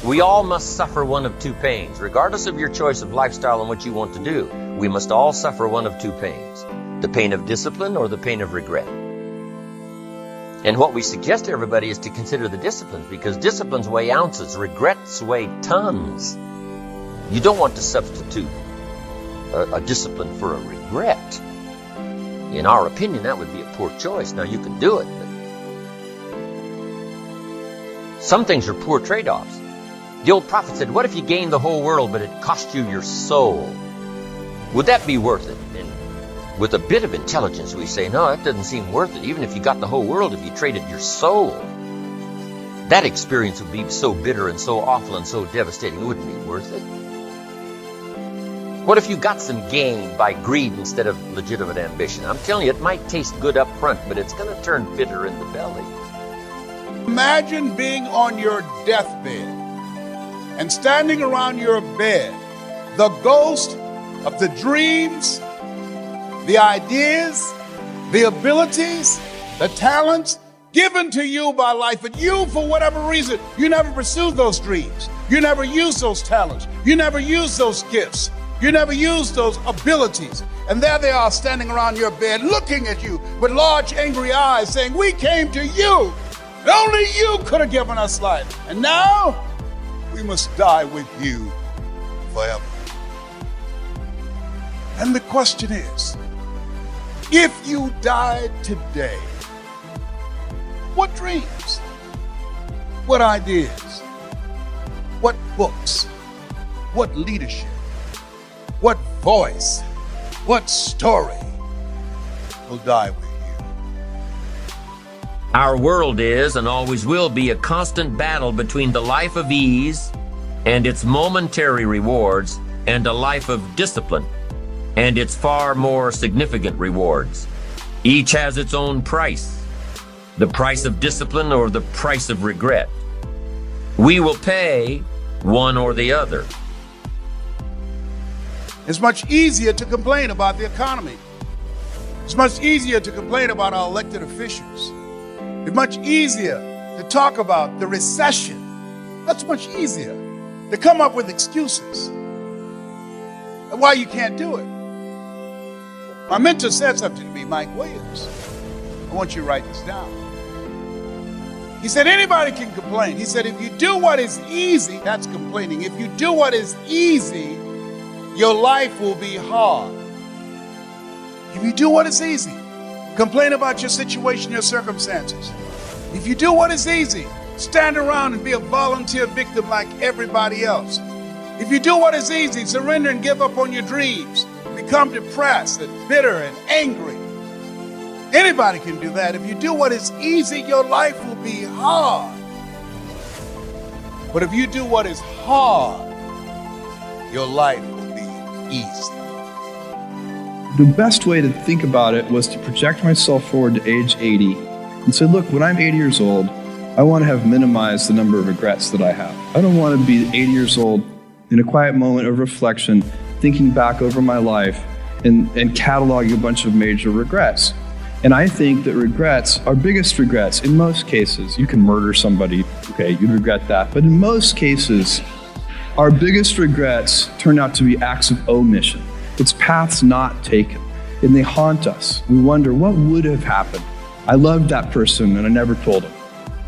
We all must suffer one of two pains. Regardless of your choice of lifestyle and what you want to do, we must all suffer one of two pains. The pain of discipline or the pain of regret. And what we suggest to everybody is to consider the disciplines, because disciplines weigh ounces, regrets weigh tons. You don't want to substitute a discipline for a regret. In our opinion, that would be a poor choice. Now, you can do it, but some things are poor trade-offs. The old prophet said, what if you gained the whole world, but it cost you your soul? Would that be worth it? And with a bit of intelligence, we say, no, that doesn't seem worth it. Even if you got the whole world, if you traded your soul, that experience would be so bitter and so awful and so devastating, it wouldn't be worth it. What if you got some gain by greed instead of legitimate ambition? I'm telling you, it might taste good up front, but it's going to turn bitter in the belly. Imagine being on your deathbed and standing around your bed, the ghost of the dreams, the ideas, the abilities, the talents given to you by life, but you, for whatever reason, you never pursued those dreams. You never used those talents. You never used those gifts. You never used those abilities. And there they are standing around your bed looking at you with large angry eyes saying, we came to you. And only you could have given us life. And now we must die with you forever. And the question is, if you died today, what dreams, what ideas, what books, what leadership, what voice, what story will die with you? Our world is and always will be a constant battle between the life of ease and its momentary rewards and a life of discipline and its far more significant rewards. Each has its own price, the price of discipline or the price of regret. We will pay one or the other. It's much easier to complain about the economy. It's much easier to complain about our elected officials. It's much easier to talk about the recession. That's much easier to come up with excuses and why you can't do it. My mentor said something to me, Mike Williams. I want you to write this down. He said, anybody can complain. He said, if you do what is easy, that's complaining. If you do what is easy, your life will be hard. If you do what is easy, complain about your situation, your circumstances. If you do what is easy, stand around and be a volunteer victim like everybody else. If you do what is easy, surrender and give up on your dreams, become depressed and bitter and angry. Anybody can do that. If you do what is easy, your life will be hard. But if you do what is hard, your life will be easy. The best way to think about it was to project myself forward to age 80 and say, look, when I'm 80 years old, I want to have minimized the number of regrets that I have. I don't want to be 80 years old in a quiet moment of reflection, thinking back over my life and cataloging a bunch of major regrets. And I think that regrets, our biggest regrets, in most cases, you can murder somebody, okay, you'd regret that. But in most cases, our biggest regrets turn out to be acts of omission. It's paths not taken, and they haunt us. We wonder, what would have happened? I loved that person and I never told him.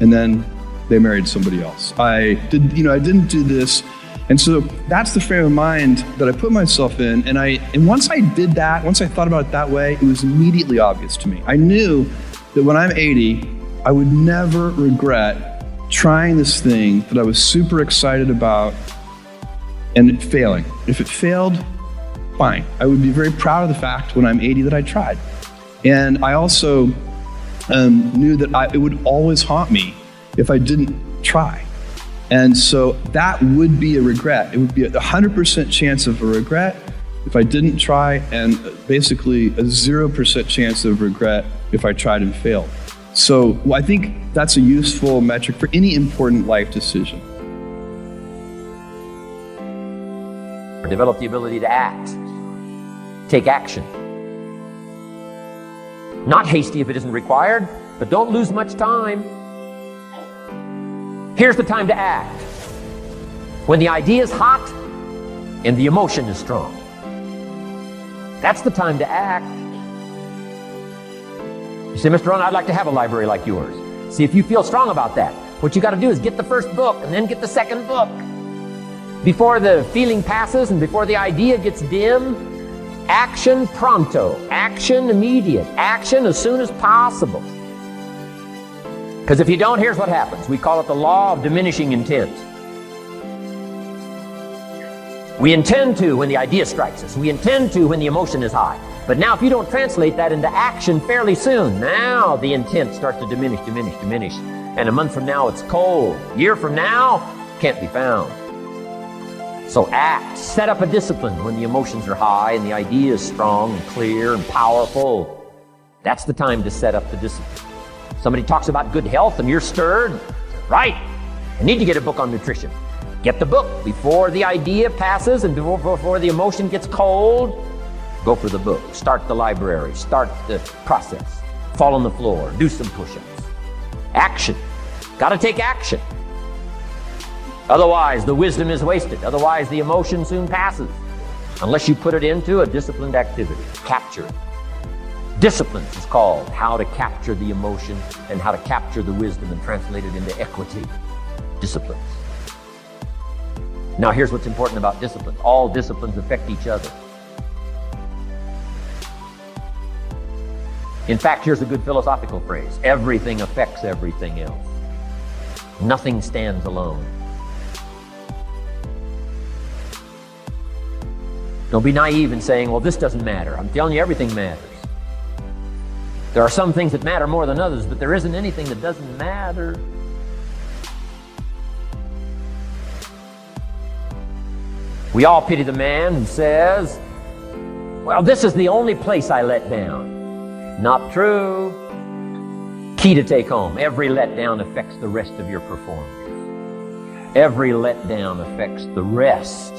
And then they married somebody else. I didn't do this. And so that's the frame of mind that I put myself in. And once I did that, once I thought about it that way, it was immediately obvious to me. I knew that when I'm 80, I would never regret trying this thing that I was super excited about and it failing. If it failed, fine. I would be very proud of the fact when I'm 80 that I tried. And I also knew that it would always haunt me if I didn't try. And so that would be a regret. It would be a 100% chance of a regret if I didn't try, and basically a 0% chance of regret if I tried and failed. So I think that's a useful metric for any important life decision. Develop the ability to act. Take action. Not hasty if it isn't required, but don't lose much time. Here's the time to act. When the idea is hot and the emotion is strong. That's the time to act. You say, Mr. Rohn, I'd like to have a library like yours. See, if you feel strong about that, what you got to do is get the first book and then get the second book. Before the feeling passes and before the idea gets dim, action pronto, action immediate, action as soon as possible. Because if you don't, here's what happens. We call it the law of diminishing intent. We intend to when the idea strikes us. We intend to when the emotion is high. But now if you don't translate that into action fairly soon, now the intent starts to diminish. And a month from now, it's cold. A year from now, can't be found. So act. Set up a discipline when the emotions are high and the idea is strong and clear and powerful. That's the time to set up the discipline. Somebody talks about good health and you're stirred. Right. I need to get a book on nutrition. Get the book before the idea passes and before the emotion gets cold. Go for the book. Start the library. Start the process. Fall on the floor. Do some push-ups. Action. Got to take action. Otherwise, the wisdom is wasted. Otherwise, the emotion soon passes. Unless you put it into a disciplined activity. Capture it. Disciplines is called how to capture the emotion and how to capture the wisdom and translate it into equity. Disciplines. Now, here's what's important about discipline. All disciplines affect each other. In fact, here's a good philosophical phrase. Everything affects everything else. Nothing stands alone. Don't be naive in saying, well, this doesn't matter. I'm telling you, everything matters. There are some things that matter more than others, but there isn't anything that doesn't matter. We all pity the man who says, well, this is the only place I let down. Not true. Key to take home. Every letdown affects the rest of your performance. Every letdown affects the rest.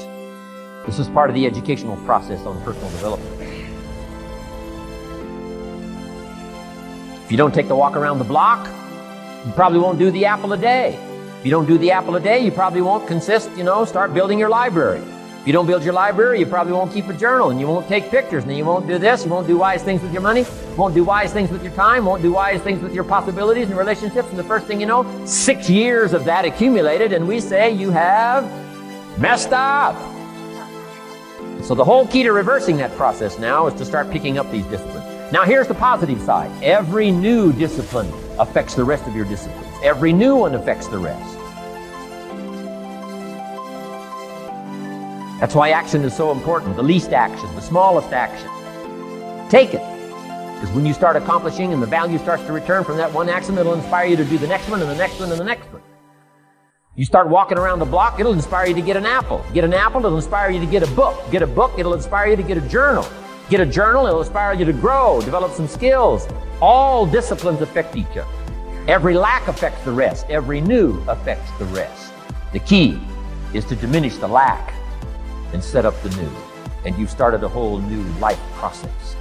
This is part of the educational process on personal development. If you don't take the walk around the block, you probably won't do the apple a day. If you don't do the apple a day, you probably won't start building your library. If you don't build your library, you probably won't keep a journal, and you won't take pictures, and then you won't do this, you won't do wise things with your money, won't do wise things with your time, won't do wise things with your possibilities and relationships, and the first thing you know, 6 years of that accumulated, and we say you have messed up. So the whole key to reversing that process now is to start picking up these disciplines. Now here's the positive side. Every new discipline affects the rest of your disciplines. Every new one affects the rest. That's why action is so important. The least action, the smallest action. Take it. Because when you start accomplishing and the value starts to return from that one action, it'll inspire you to do the next one and the next one and the next one. You start walking around the block, it'll inspire you to get an apple. Get an apple, it'll inspire you to get a book. Get a book, it'll inspire you to get a journal. Get a journal, it'll inspire you to grow, develop some skills. All disciplines affect each other. Every lack affects the rest. Every new affects the rest. The key is to diminish the lack and set up the new. And you've started a whole new life process.